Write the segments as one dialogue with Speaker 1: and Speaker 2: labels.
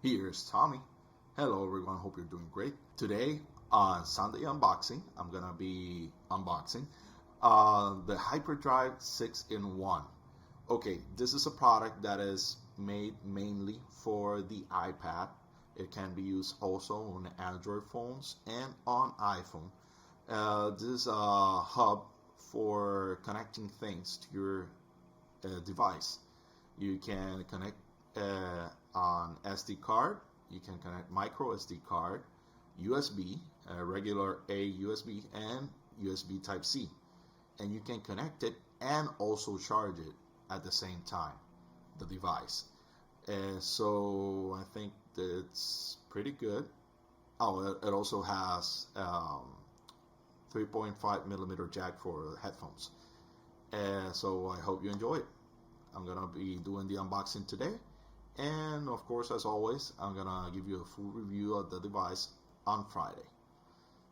Speaker 1: Here's Tommy. Hello everyone, hope you're doing great. Today on Sunday Unboxing, I'm gonna be unboxing the Hyperdrive 6-in-1. Okay, this is a product that is made mainly for the iPad. It can be used also on Android phones and on iPhone. This is a hub for connecting things to your device. You can connect on SD card, you can connect micro SD card, USB, regular A USB, and USB Type C. And you can connect it and also charge it at the same time, the device. So I think that it's pretty good. Oh, it also has 3.5 millimeter jack for headphones. So I hope you enjoy it. I'm gonna be doing the unboxing today, and of course, as always, I'm gonna give you a full review of the device on Friday.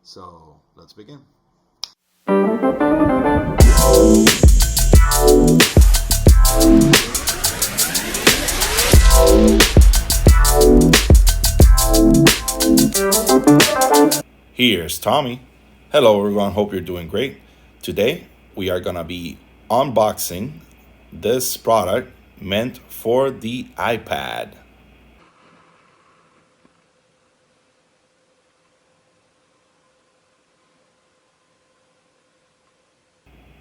Speaker 1: So let's begin. Here's Tommy. Hello everyone, hope you're doing great. Today we are gonna be unboxing this product meant for the iPad.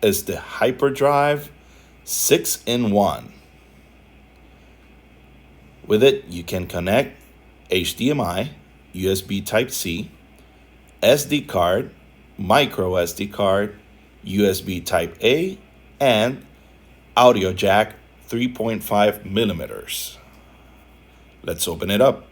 Speaker 1: It's the Hyperdrive 6-in-1. With it, you can connect HDMI, USB Type-C, SD card, micro SD card, USB Type A, and audio jack 3.5 millimeters. Let's open it up.